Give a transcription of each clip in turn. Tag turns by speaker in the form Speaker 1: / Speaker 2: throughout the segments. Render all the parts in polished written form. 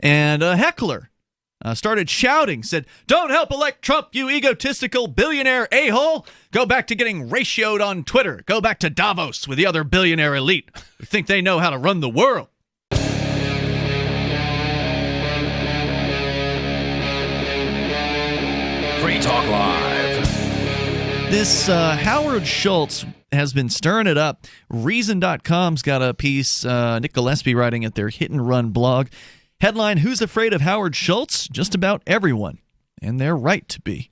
Speaker 1: and a heckler started shouting, said, "Don't help elect Trump, you egotistical billionaire a-hole. Go back to getting ratioed on Twitter. Go back to Davos with the other billionaire elite who think they know how to run the world."
Speaker 2: Free Talk Live.
Speaker 1: This Howard Schultz has been stirring it up. Reason.com's got a piece, Nick Gillespie writing at their Hit and Run blog. Headline, "Who's afraid of Howard Schultz? Just about everyone. And they're right to be."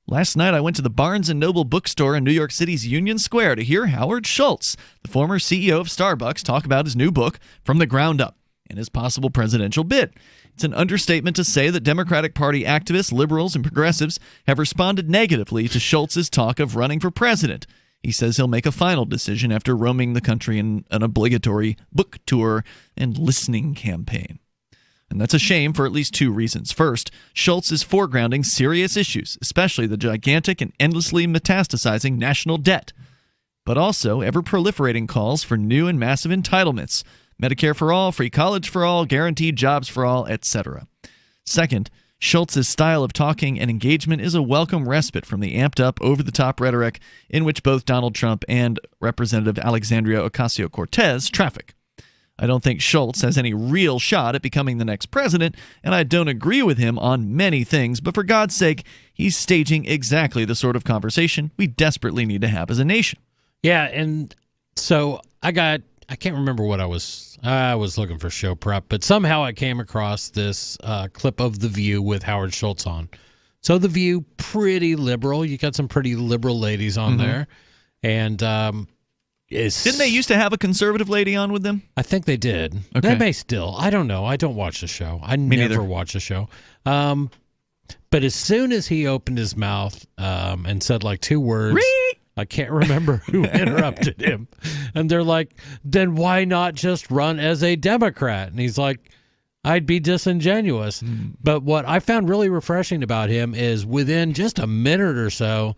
Speaker 1: Last night I went to the Barnes & Noble bookstore in New York City's Union Square to hear Howard Schultz, the former CEO of Starbucks, talk about his new book, From the Ground Up, and his possible presidential bid. It's an understatement to say that Democratic Party activists, liberals, and progressives have responded negatively to Schultz's talk of running for president. He says he'll make a final decision after roaming the country in an obligatory book tour and listening campaign. And that's a shame for at least two reasons. First, Schultz is foregrounding serious issues, especially the gigantic and endlessly metastasizing national debt, but also ever-proliferating calls for new and massive entitlements, Medicare for all, free college for all, guaranteed jobs for all, etc. Second, Schultz's style of talking and engagement is a welcome respite from the amped-up, over-the-top rhetoric in which both Donald Trump and Representative Alexandria Ocasio-Cortez traffic. I don't think Schultz has any real shot at becoming the next president, and I don't agree with him on many things, but for God's sake, he's staging exactly the sort of conversation we desperately need to have as a nation.
Speaker 3: Yeah, and so I can't remember what I was looking for show prep, but somehow I came across this clip of The View with Howard Schultz on. So The View, pretty liberal. You got some pretty liberal ladies on there, and
Speaker 1: didn't they used to have a conservative lady on with them?
Speaker 3: I think they did.
Speaker 1: Okay.
Speaker 3: They may still. I don't know. I don't watch the show. I never watch the show. But as soon as he opened his mouth and said like two words, I can't remember who interrupted him. And they're like, "Then why not just run as a Democrat?" And he's like, "I'd be disingenuous." But what I found really refreshing about him is within just a minute or so,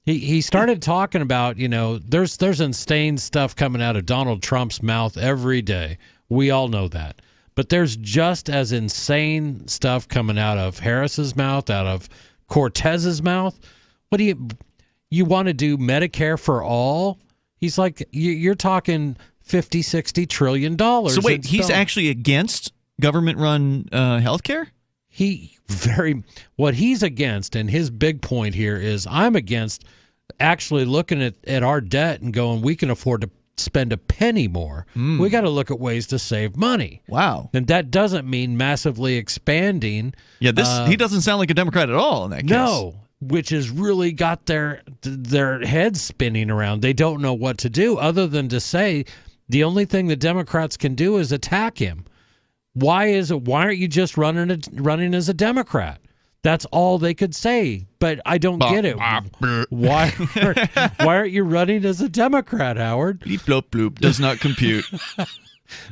Speaker 3: he started talking about, there's insane stuff coming out of Donald Trump's mouth every day. We all know that. But there's just as insane stuff coming out of Harris's mouth, out of Cortez's mouth. What do you want to do Medicare for all? He's like, you're talking $50, $60 trillion.
Speaker 1: So wait, he's actually against government-run health care?
Speaker 3: What he's against, and his big point here is, I'm against actually looking at our debt and going, we can afford to spend a penny more. We got to look at ways to save money.
Speaker 1: Wow.
Speaker 3: And that doesn't mean massively expanding.
Speaker 1: Yeah, he doesn't sound like a Democrat at all in that case.
Speaker 3: No, which has really got their heads spinning around. They don't know what to do other than to say the only thing the Democrats can do is attack him. Why aren't you just running as a Democrat? That's all they could say. But I don't get it. Why aren't you running as a Democrat, Howard?
Speaker 1: Bleep, bloop, bloop. Does not compute.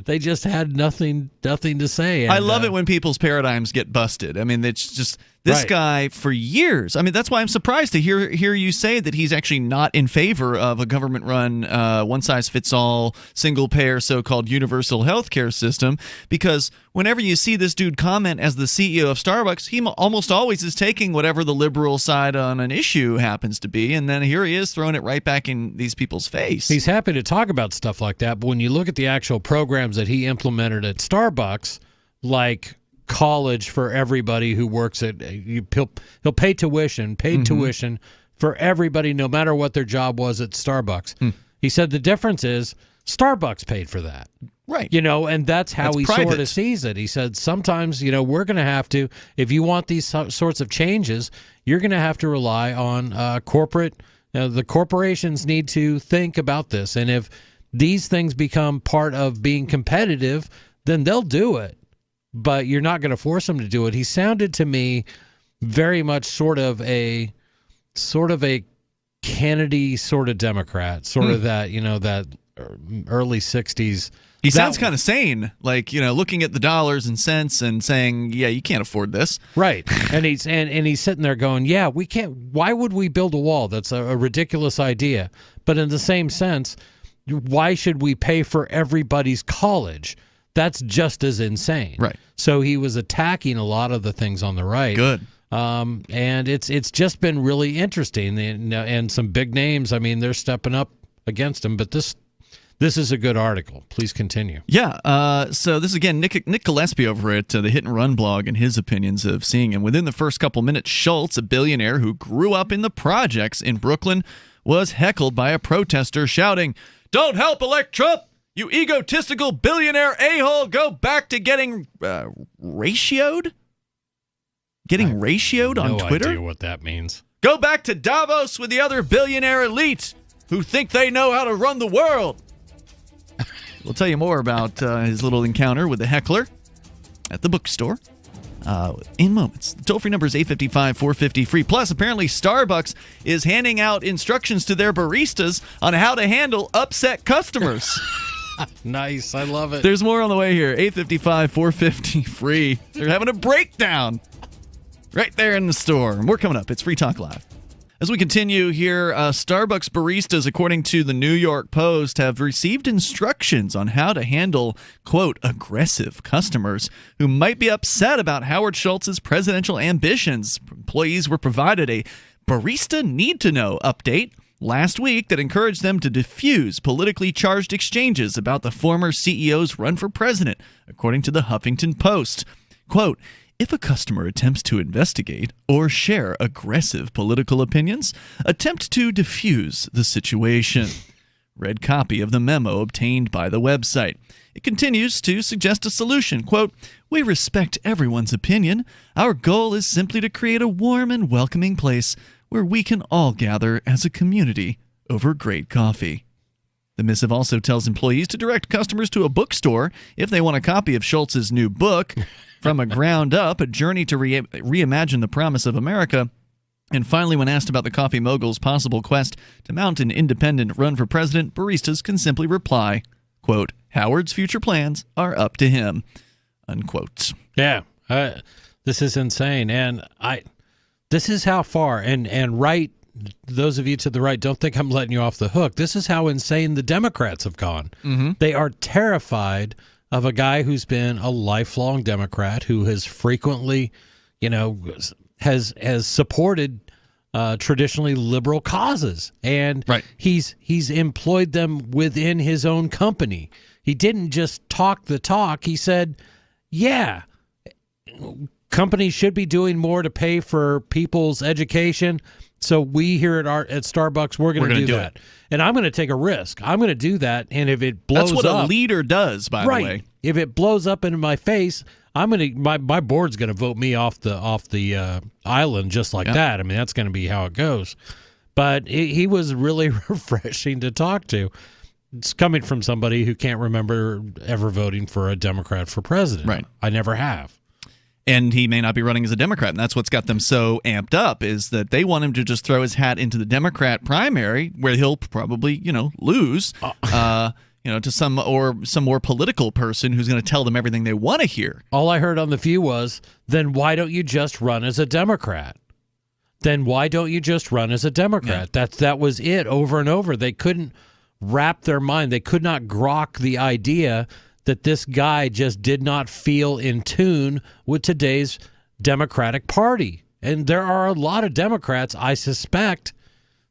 Speaker 3: They just had nothing to say. And,
Speaker 1: I love it when people's paradigms get busted. I mean, it's just this guy for years. I mean, that's why I'm surprised to hear you say that he's actually not in favor of a government-run, one-size-fits-all, single-payer, so-called universal health care system, because whenever you see this dude comment as the CEO of Starbucks, he almost always is taking whatever the liberal side on an issue happens to be, and then here he is throwing it right back in these people's face.
Speaker 3: He's happy to talk about stuff like that, but when you look at the actual programs that he implemented at Starbucks, like college for everybody who works at, he'll pay tuition, tuition for everybody, no matter what their job was at Starbucks. He said the difference is Starbucks paid for that.
Speaker 1: Right.
Speaker 3: And that's how he sort of sees it. He said sometimes, we're going to have to, if you want these sorts of changes, you're going to have to rely on corporate, the corporations need to think about this. And if these things become part of being competitive, then they'll do it. But you're not going to force them to do it. He sounded to me very much sort of a Kennedy sort of Democrat, sort of that, that early 60s.
Speaker 1: He sounds kind of sane, like, looking at the dollars and cents and saying, yeah, you can't afford this.
Speaker 3: Right. And he's sitting there going, yeah, we can't. Why would we build a wall? That's a ridiculous idea. But in the same sense, why should we pay for everybody's college? that's just as insane.
Speaker 1: Right.
Speaker 3: So he was attacking a lot of the things on the right.
Speaker 1: Good.
Speaker 3: And it's just been really interesting, and some big names. I mean, they're stepping up against him. But this is a good article. Please continue.
Speaker 1: Yeah. So this is, again, Nick Gillespie over at the Hit and Run blog, and his opinions of seeing him. Within the first couple minutes, Schultz, a billionaire who grew up in the projects in Brooklyn, was heckled by a protester shouting, "Don't help elect Trump, you egotistical billionaire a-hole. Go back to getting ratioed? Getting ratioed on Twitter?
Speaker 3: No idea what that means.
Speaker 1: Go back to Davos with the other billionaire elite who think they know how to run the world." We'll tell you more about his little encounter with the heckler at the bookstore in moments. The toll-free number is 855-450-FREE. Plus, apparently Starbucks is handing out instructions to their baristas on how to handle upset customers.
Speaker 3: Nice. I love it.
Speaker 1: There's more on the way here. 855-450-FREE. They're having a breakdown right there in the store. More coming up. It's Free Talk Live. As we continue here, Starbucks baristas, according to the New York Post, have received instructions on how to handle, quote, aggressive customers who might be upset about Howard Schultz's presidential ambitions. Employees were provided a barista need-to-know update last week that encouraged them to diffuse politically charged exchanges about the former CEO's run for president, according to the Huffington Post. Quote, "If a customer attempts to investigate or share aggressive political opinions, attempt to diffuse the situation." Read copy of the memo obtained by the website. It continues to suggest a solution. Quote, "We respect everyone's opinion. Our goal is simply to create a warm and welcoming place where we can all gather as a community over great coffee." The missive also tells employees to direct customers to a bookstore if they want a copy of Schultz's new book, From a Ground Up, A Journey to Reimagine the Promise of America. And finally, when asked about the coffee mogul's possible quest to mount an independent run for president, baristas can simply reply, quote, "Howard's future plans are up to him," unquote.
Speaker 3: Yeah, this is insane. And this is how far, and right, those of you to the right, don't think I'm letting you off the hook. This is how insane the Democrats have gone. Mm-hmm. They are terrified of a guy who's been a lifelong Democrat, who has frequently, has supported traditionally liberal causes, and
Speaker 1: right.
Speaker 3: he's employed them within his own company. He didn't just talk the talk. He said, "Yeah, companies should be doing more to pay for people's education. So we here at Starbucks, we're going to do that. And I'm going to take a risk. I'm going to do that. And if it blows up,
Speaker 1: that's what a leader does, by the way.
Speaker 3: If it blows up into my face, I'm going to my board's going to vote me off the island just like that. I mean, that's going to be how it goes. But he was really refreshing to talk to. It's coming from somebody who can't remember ever voting for a Democrat for president.
Speaker 1: Right.
Speaker 3: I never have.
Speaker 1: And he may not be running as a Democrat, and that's what's got them so amped up, is that they want him to just throw his hat into the Democrat primary, where he'll probably, lose, to some more political person who's going to tell them everything they want to hear.
Speaker 3: All I heard on The View was, then why don't you just run as a Democrat? Then why don't you just run as a Democrat? Yeah. That was it over and over. They couldn't wrap their mind. They could not grok the idea that this guy just did not feel in tune with today's Democratic Party. And there are a lot of Democrats, I suspect,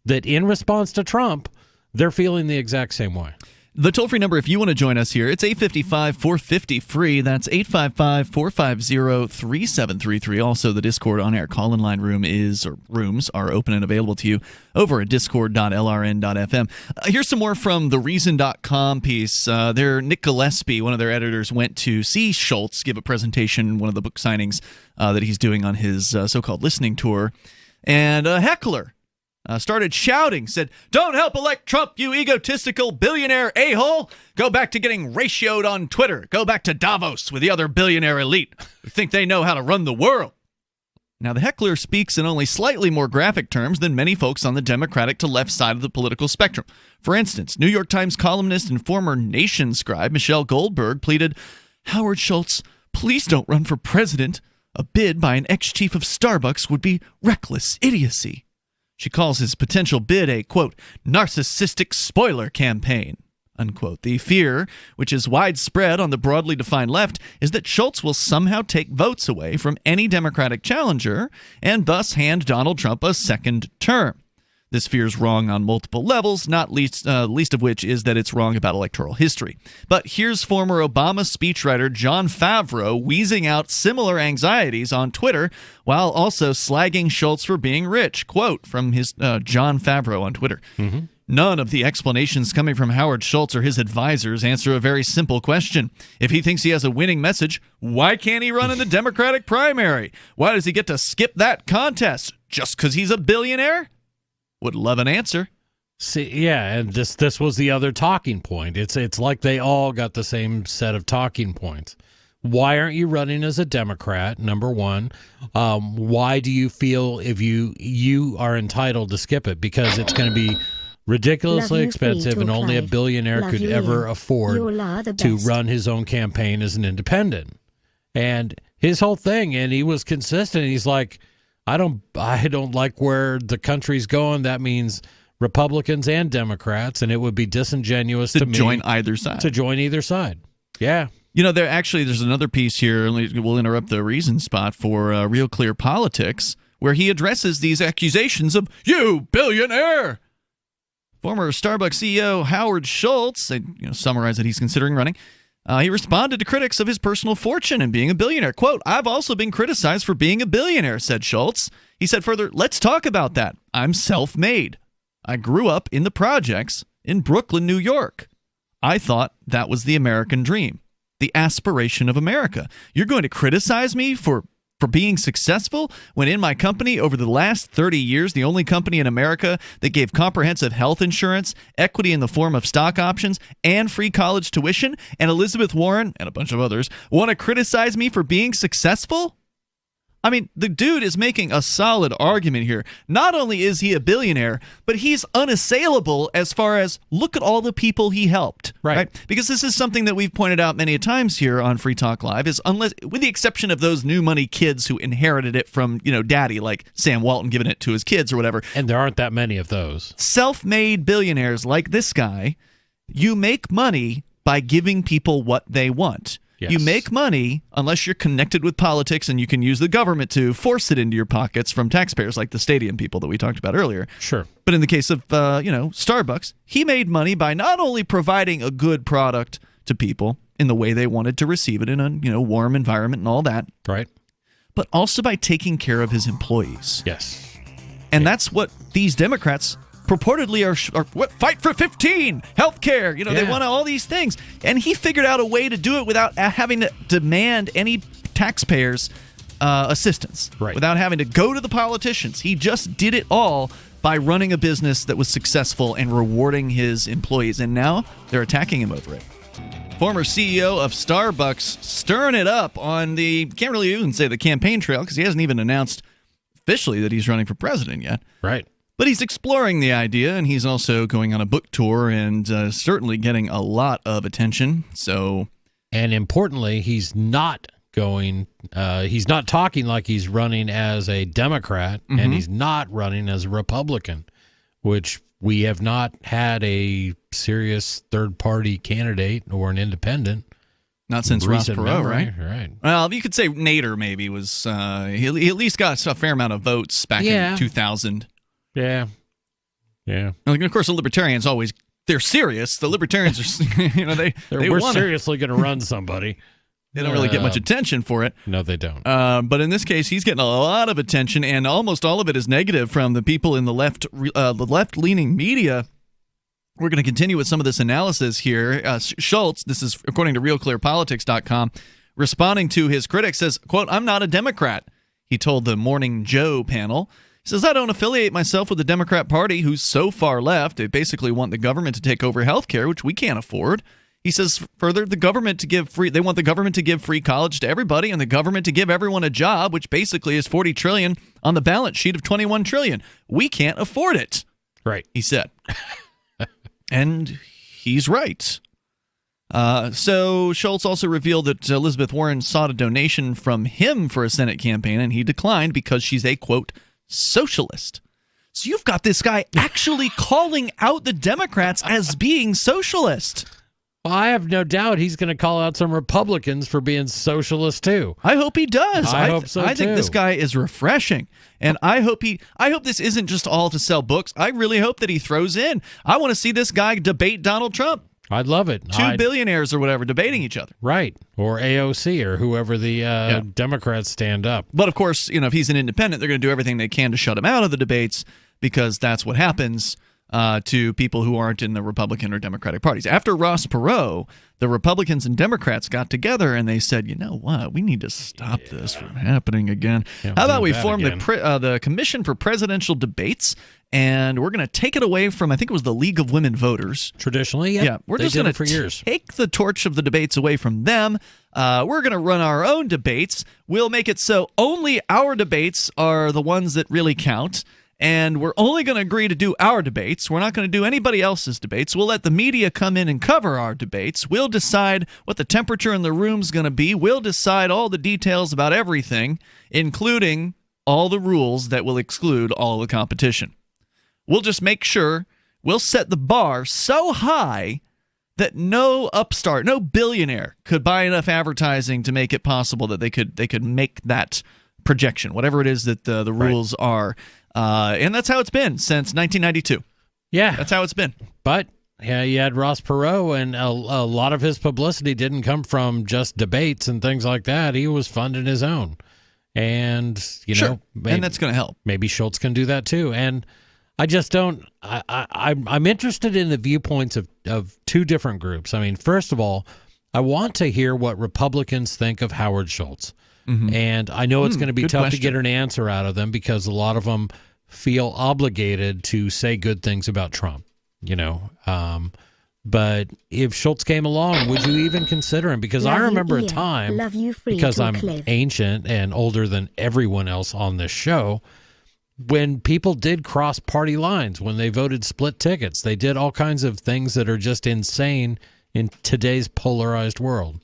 Speaker 3: that in response to Trump, they're feeling the exact same way.
Speaker 1: The toll-free number, if you want to join us here, it's 855-450-FREE. That's 855-450-3733. Also, the Discord on-air call-in line rooms are open and available to you over at discord.lrn.fm. Here's some more from the Reason.com piece. Nick Gillespie, one of their editors, went to see Schultz give a presentation, one of the book signings that he's doing on his so-called listening tour. And a heckler started shouting, said, "Don't help elect Trump, you egotistical billionaire a-hole. Go back to getting ratioed on Twitter. Go back to Davos with the other billionaire elite who think they know how to run the world." Now, the heckler speaks in only slightly more graphic terms than many folks on the Democratic to left side of the political spectrum. For instance, New York Times columnist and former Nation scribe Michelle Goldberg pleaded, "Howard Schultz, please don't run for president. A bid by an ex-chief of Starbucks would be reckless idiocy." She calls his potential bid a, quote, "narcissistic spoiler campaign," unquote. The fear, which is widespread on the broadly defined left, is that Schultz will somehow take votes away from any Democratic challenger and thus hand Donald Trump a second term. This fear is wrong on multiple levels, not least of which is that it's wrong about electoral history. But here's former Obama speechwriter Jon Favreau wheezing out similar anxieties on Twitter while also slagging Schultz for being rich. Quote from his Jon Favreau on Twitter. None of the explanations coming from Howard Schultz or his advisors answer a very simple question. If he thinks he has a winning message, why can't he run in the Democratic primary? Why does he get to skip that contest? Just because he's a billionaire? Would love an answer.
Speaker 3: See, yeah, and this was the other talking point. It's like they all got the same set of talking points. Why aren't you running as a Democrat? Number one. Why do you feel if you are entitled to skip it? Because it's going to be ridiculously expensive, and only a billionaire could ever afford to run his own campaign as an independent. And his whole thing, and he was consistent. He's like, I don't like where the country's going. That means Republicans and Democrats, and it would be disingenuous to
Speaker 1: join either side.
Speaker 3: To join either side. Yeah.
Speaker 1: You know, there's another piece here. We'll interrupt the reason spot for Real Clear Politics, where he addresses these accusations of, you billionaire! Former Starbucks CEO Howard Schultz, summarized that he's considering running. He responded to critics of his personal fortune and being a billionaire. Quote, I've also been criticized for being a billionaire, said Schultz. He said further, let's talk about that. I'm self-made. I grew up in the projects in Brooklyn, New York. I thought that was the American dream, the aspiration of America. You're going to criticize me for being successful when in my company over the last 30 years, the only company in America that gave comprehensive health insurance, equity in the form of stock options, and free college tuition, and Elizabeth Warren and a bunch of others want to criticize me for being successful? I mean, the dude is making a solid argument here. Not only is he a billionaire, but he's unassailable as far as look at all the people he helped. Right? Because this is something that we've pointed out many times here on Free Talk Live, is unless, with the exception of those new money kids who inherited it from, daddy, like Sam Walton giving it to his kids or whatever.
Speaker 3: And there aren't that many of those.
Speaker 1: Self-made billionaires like this guy, you make money by giving people what they want. Yes. You make money unless you're connected with politics and you can use the government to force it into your pockets from taxpayers like the stadium people that we talked about earlier.
Speaker 3: Sure.
Speaker 1: But in the case of, Starbucks, he made money by not only providing a good product to people in the way they wanted to receive it in a, warm environment and all that.
Speaker 3: Right.
Speaker 1: But also by taking care of his employees.
Speaker 3: Yes.
Speaker 1: And that's what these Democrats purportedly are fight for 15, health care, they want all these things. And he figured out a way to do it without having to demand any taxpayers' assistance, without having to go to the politicians. He just did it all by running a business that was successful and rewarding his employees. And now they're attacking him over it. Former CEO of Starbucks stirring it up on can't really even say the campaign trail because he hasn't even announced officially that he's running for president yet.
Speaker 3: Right.
Speaker 1: But he's exploring the idea, and he's also going on a book tour and certainly getting a lot of attention.
Speaker 3: And importantly, he's not talking like he's running as a Democrat, and he's not running as a Republican, which we have not had a serious third-party candidate or an independent.
Speaker 1: Not since Ross Perot,
Speaker 3: right? Right.
Speaker 1: Well, you could say Nader maybe was he at least got a fair amount of votes back in 2000.
Speaker 3: Yeah. And
Speaker 1: of course, the Libertarians they're serious. The Libertarians are,
Speaker 3: we're seriously going to run somebody.
Speaker 1: They don't really get much attention for it.
Speaker 3: No, they don't.
Speaker 1: But in this case, he's getting a lot of attention, and almost all of it is negative from the people in the left-leaning media. We're going to continue with some of this analysis here. Schultz, this is according to RealClearPolitics.com, responding to his critics, says, quote, I'm not a Democrat, he told the Morning Joe panel. He says, I don't affiliate myself with the Democrat Party, who's so far left. They basically want the government to take over health care, which we can't afford. He says further, they want the government to give free college to everybody and the government to give everyone a job, which basically is $40 trillion on the balance sheet of $21 trillion. We can't afford it.
Speaker 3: Right.
Speaker 1: He said. And he's right. So Schultz also revealed that Elizabeth Warren sought a donation from him for a Senate campaign, and he declined because she's a, quote, socialist. So you've got this guy actually calling out the Democrats as being socialist.
Speaker 3: Well, I have no doubt he's going to call out some Republicans for being socialist too.
Speaker 1: I hope he does.
Speaker 3: I hope so
Speaker 1: I think
Speaker 3: too.
Speaker 1: this guy is refreshing, and I hope this isn't just all to sell books. I really hope that he throws in. I want to see this guy debate Donald Trump.
Speaker 3: I'd love it.
Speaker 1: Two billionaires or whatever debating each other.
Speaker 3: Right. Or AOC or whoever the Democrats stand up.
Speaker 1: But of course, if he's an independent, they're going to do everything they can to shut him out of the debates, because that's what happens to people who aren't in the Republican or Democratic parties. After Ross Perot, the Republicans and Democrats got together and they said, you know what, we need to stop this from happening again. How about we form the Commission for Presidential Debates, and we're going to take it away from, I think it was the League of Women Voters.
Speaker 3: Traditionally,
Speaker 1: yeah. We're just going to take the torch of the debates away from them. We're going to run our own debates. We'll make it so only our debates are the ones that really count. And we're only going to agree to do our debates. We're not going to do anybody else's debates. We'll let the media come in and cover our debates. We'll decide what the temperature in the room's going to be. We'll decide all the details about everything, including all the rules that will exclude all the competition. We'll just make sure we'll set the bar so high that no upstart, no billionaire could buy enough advertising to make it possible that they could make that projection, whatever it is that the rules are. And that's how it's been since 1992.
Speaker 3: Yeah.
Speaker 1: That's how it's been.
Speaker 3: But yeah, you had Ross Perot, and a lot of his publicity didn't come from just debates and things like that. He was funding his own. And,
Speaker 1: and that's going to help.
Speaker 3: Maybe Schultz can do that too. And I just don't I'm interested in the viewpoints of two different groups. I mean, first of all, I want to hear what Republicans think of Howard Schultz. Mm-hmm. And I know it's going to be tough to get an answer out of them, because a lot of them feel obligated to say good things about Trump, but if Schultz came along, would you even consider him? Because I remember a time, because I'm ancient and older than everyone else on this show, when people did cross party lines, when they voted split tickets, they did all kinds of things that are just insane in today's polarized world.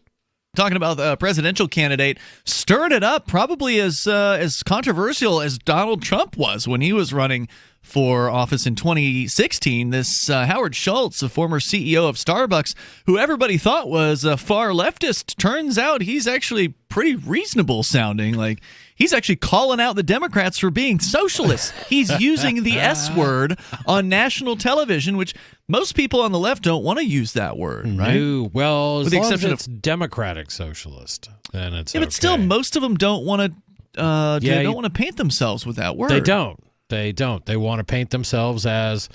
Speaker 1: Talking about the presidential candidate, stirred it up probably as controversial as Donald Trump was when he was running for office in 2016. This Howard Schultz, a former CEO of Starbucks, who everybody thought was a far leftist, turns out he's actually pretty reasonable sounding. Like, he's actually calling out the Democrats for being socialists. He's using the S word on national television, which most people on the left don't want to use that word, right?
Speaker 3: No. Well, as long as it's democratic socialist, then it's
Speaker 1: but still, most of them don't want to. They don't want to paint themselves with that word.
Speaker 3: They don't. They want to paint themselves as,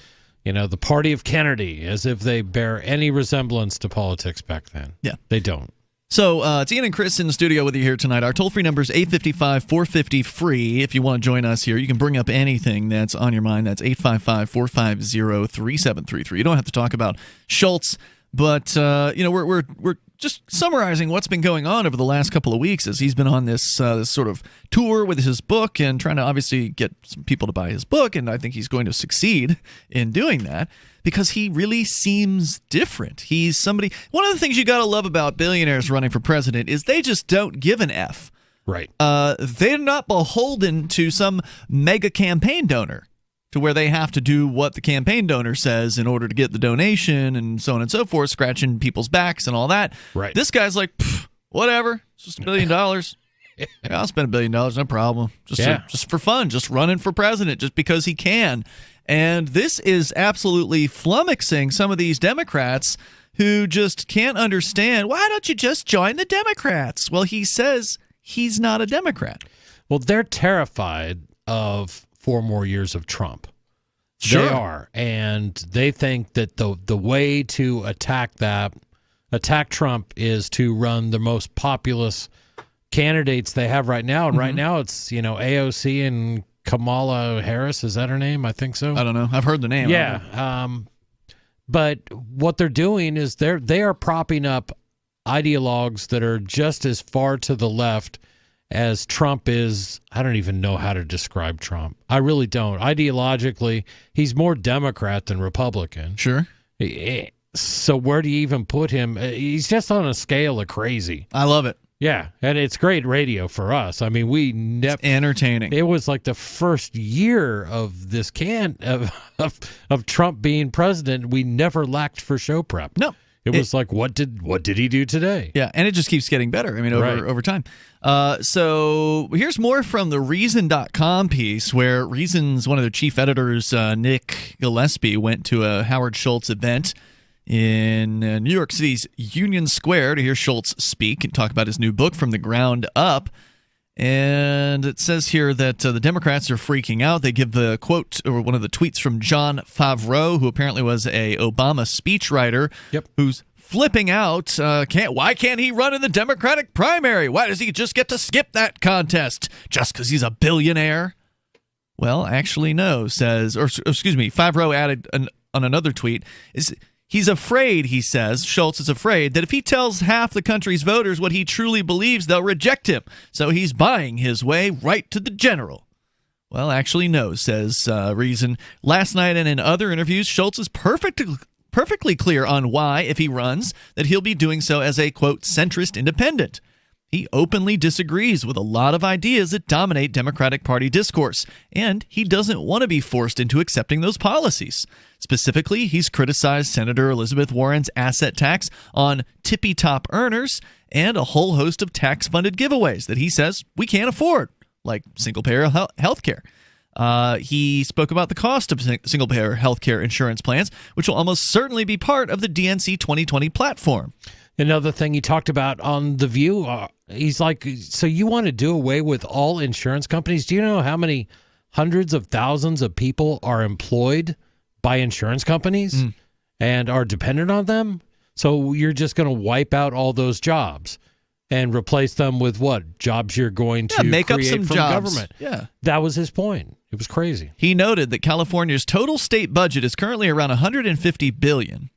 Speaker 3: the party of Kennedy, as if they bear any resemblance to politics back then. Yeah, they don't.
Speaker 1: So it's Ian and Chris in the studio with you here tonight. Our toll-free number is 855-450-FREE. If you want to join us here, you can bring up anything that's on your mind. That's 855-450-3733. You don't have to talk about Schultz, but we're just summarizing what's been going on over the last couple of weeks as he's been on this sort of tour with his book and trying to obviously get some people to buy his book, and I think he's going to succeed in doing that, because he really seems different. He's somebody. One of the things you got to love about billionaires running for president is they just don't give an F.
Speaker 3: Right.
Speaker 1: They're not beholden to some mega campaign donor to where they have to do what the campaign donor says in order to get the donation and so on and so forth, scratching people's backs and all that.
Speaker 3: Right.
Speaker 1: This guy's like, whatever. It's just $1 billion. Yeah, I'll spend $1 billion, no problem. Just for fun, just running for president just because he can. And this is absolutely flummoxing some of these Democrats who just can't understand, why don't you just join the Democrats? Well, he says he's not a Democrat.
Speaker 3: Well, they're terrified of 4 more years of Trump.
Speaker 1: Sure.
Speaker 3: They are. And they think that the way to attack Trump is to run the most populous candidates they have right now. And right now it's, AOC and Kamala Harris. Is that her name? I think so.
Speaker 1: I don't know. I've heard the name.
Speaker 3: Yeah. But what they're doing is they are propping up ideologues that are just as far to the left as Trump is. I don't even know how to describe Trump. I really don't. Ideologically, he's more Democrat than Republican.
Speaker 1: Sure.
Speaker 3: So where do you even put him? He's just on a scale of crazy.
Speaker 1: I love it.
Speaker 3: Yeah, and it's great radio for us. I mean, we never
Speaker 1: entertaining.
Speaker 3: It was like the first year of this of Trump being president. We never lacked for show prep.
Speaker 1: No.
Speaker 3: It was like, what did he do today?
Speaker 1: Yeah, and it just keeps getting better. I mean, over time. So here's more from the Reason.com piece, where Reason's one of their chief editors, Nick Gillespie, went to a Howard Schultz event in New York City's Union Square to hear Schultz speak and talk about his new book, From the Ground Up. And it says here that the Democrats are freaking out. They give the quote, or one of the tweets from Jon Favreau, who apparently was a Obama speechwriter, who's flipping out. Why can't he run in the Democratic primary? Why does he just get to skip that contest? Just because he's a billionaire? Well, actually, no, Favreau added on another tweet, he's afraid, he says, Schultz is afraid, that if he tells half the country's voters what he truly believes, they'll reject him. So he's buying his way right to the general. Well, actually, no, says Reason. Last night and in other interviews, Schultz is perfectly clear on why, if he runs, that he'll be doing so as a, quote, centrist independent. He openly disagrees with a lot of ideas that dominate Democratic Party discourse, and he doesn't want to be forced into accepting those policies. Specifically, he's criticized Senator Elizabeth Warren's asset tax on tippy-top earners and a whole host of tax-funded giveaways that he says we can't afford, like single-payer health care. He spoke about the cost of single-payer health care insurance plans, which will almost certainly be part of the DNC 2020 platform.
Speaker 3: Another thing he talked about on The View, he's like, so you want to do away with all insurance companies? Do you know how many hundreds of thousands of people are employed by insurance companies and are dependent on them? So you're just going to wipe out all those jobs and replace them with what? Jobs you're going to
Speaker 1: make
Speaker 3: create
Speaker 1: up some
Speaker 3: from
Speaker 1: jobs.
Speaker 3: Government.
Speaker 1: Yeah.
Speaker 3: That was his point. It was crazy.
Speaker 1: He noted that California's total state budget is currently around $150 billion.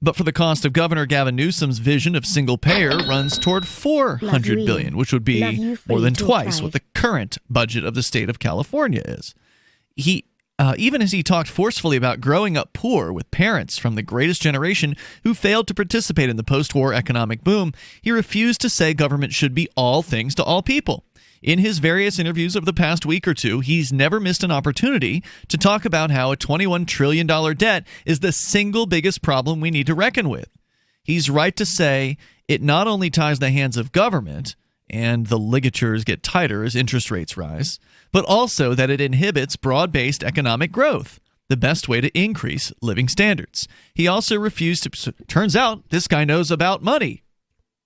Speaker 1: But for the cost of Governor Gavin Newsom's vision of single payer runs toward $400 billion, which would be more than twice what the current budget of the state of California is. He even as he talked forcefully about growing up poor with parents from the greatest generation who failed to participate in the post-war economic boom, he refused to say government should be all things to all people. In his various interviews over the past week or two, he's never missed an opportunity to talk about how a $21 trillion debt is the single biggest problem we need to reckon with. He's right to say it not only ties the hands of government, and the ligatures get tighter as interest rates rise, but also that it inhibits broad-based economic growth, the best way to increase living standards. He also refused to... Turns out this guy knows about money.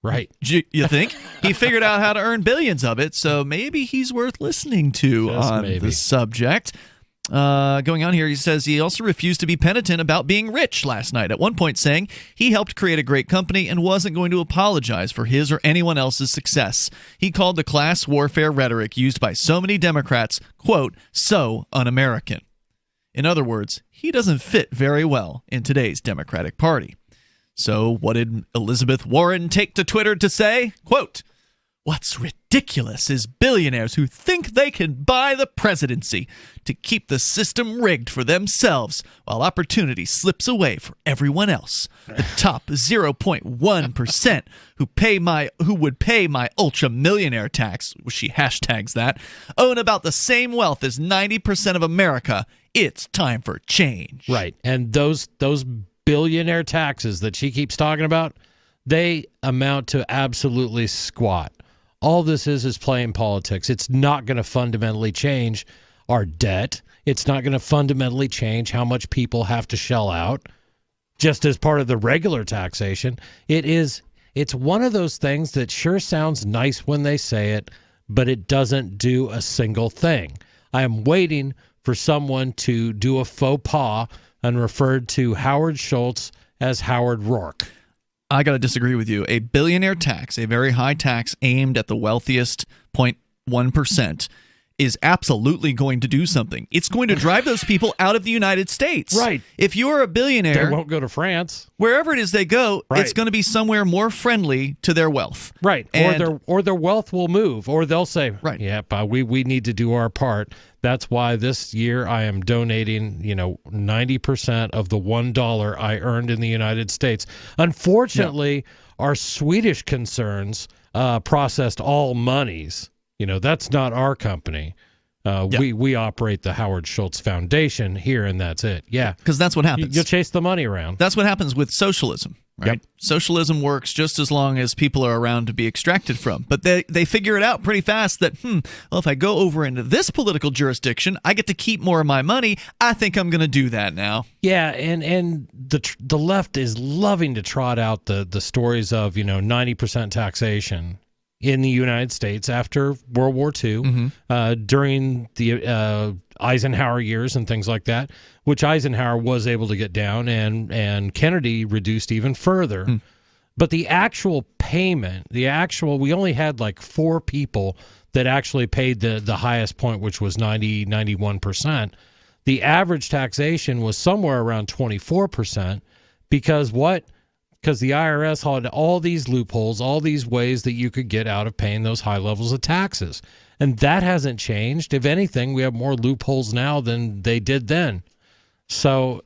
Speaker 3: Right.
Speaker 1: You think? He figured out how to earn billions of it, so maybe he's worth listening to on the subject. Going on here, he says he also refused to be penitent about being rich last night, at one point saying he helped create a great company and wasn't going to apologize for his or anyone else's success. He called the class warfare rhetoric used by so many Democrats, quote, so un-American. In other words, he doesn't fit very well in today's Democratic Party. So what did Elizabeth Warren take to Twitter to say? Quote, what's ridiculous is billionaires who think they can buy the presidency to keep the system rigged for themselves while opportunity slips away for everyone else. The top 0.1% who would pay my ultra-millionaire tax, she hashtags that, own about the same wealth as 90% of America. It's time for change.
Speaker 3: Right. And those billionaire taxes that she keeps talking about, they amount to absolutely squat. All this is playing politics. It's not going to fundamentally change our debt. It's not going to fundamentally change how much people have to shell out just as part of the regular taxation. It's one of those things that sure sounds nice when they say it, but it doesn't do a single thing. I am waiting for someone to do a faux pas and referred to Howard Schultz as Howard Rourke.
Speaker 1: I got to disagree with you. A billionaire tax, a very high tax aimed at the wealthiest 0.1%, is absolutely going to do something. It's going to drive those people out of the United States.
Speaker 3: Right.
Speaker 1: If you're a billionaire,
Speaker 3: they won't go to France.
Speaker 1: Wherever it is they go, right. It's going to be somewhere more friendly to their wealth.
Speaker 3: Right. Or their wealth will move, or they'll say,
Speaker 1: right.
Speaker 3: Yeah, we need to do our part. That's why this year I am donating, 90% of the $1 I earned in the United States. Unfortunately, our Swedish concerns processed all monies. That's not our company. We operate the Howard Schultz Foundation here, and that's it. Yeah,
Speaker 1: because that's what happens.
Speaker 3: You'll chase the money around.
Speaker 1: That's what happens with socialism, right? Yep. Socialism works just as long as people are around to be extracted from. But they figure it out pretty fast that, well, if I go over into this political jurisdiction, I get to keep more of my money. I think I'm going to do that now.
Speaker 3: Yeah, and the left is loving to trot out the stories of 90% taxation in the United States after World War II, during the Eisenhower years and things like that, which Eisenhower was able to get down, and Kennedy reduced even further. But the actual payment, we only had like 4 people that actually paid the highest point, which was 91%. The average taxation was somewhere around 24%, because what? Because the IRS had all these loopholes, all these ways that you could get out of paying those high levels of taxes. And that hasn't changed. If anything, we have more loopholes now than they did then. So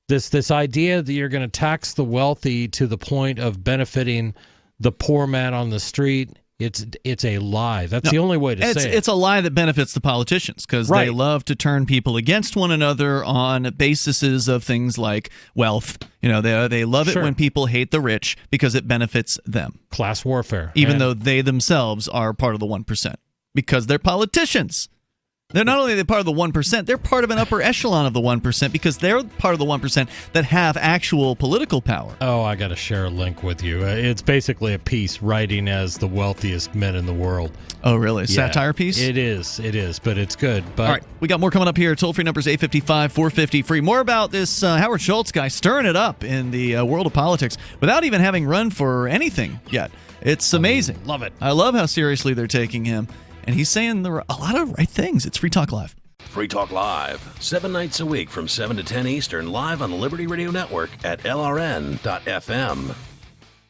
Speaker 3: this idea that you're going to tax the wealthy to the point of benefiting the poor man on the street, it's a lie. That's the only way to say it.
Speaker 1: It's a lie that benefits the politicians, because they love to turn people against one another on bases of things like wealth. They love it when people hate the rich because it benefits them.
Speaker 3: Class warfare.
Speaker 1: Even though they themselves are part of the 1%, because they're politicians. They're not only part of the 1%, they're part of an upper echelon of the 1%, because they're part of the 1% that have actual political power.
Speaker 3: Oh, I got to share a link with you. It's basically a piece writing as the wealthiest men in the world.
Speaker 1: Oh, really? Satire piece?
Speaker 3: It is, but it's good. But
Speaker 1: all right, we got more coming up here. Toll-free number is 855-450-FREE. More about this Howard Schultz guy stirring it up in the world of politics without even having run for anything yet. It's amazing.
Speaker 3: Love it.
Speaker 1: I love how seriously they're taking him. And he's saying a lot of right things. It's Free Talk Live.
Speaker 2: Free Talk Live, 7 nights a week from 7 to 10 Eastern, live on the Liberty Radio Network at LRN.FM.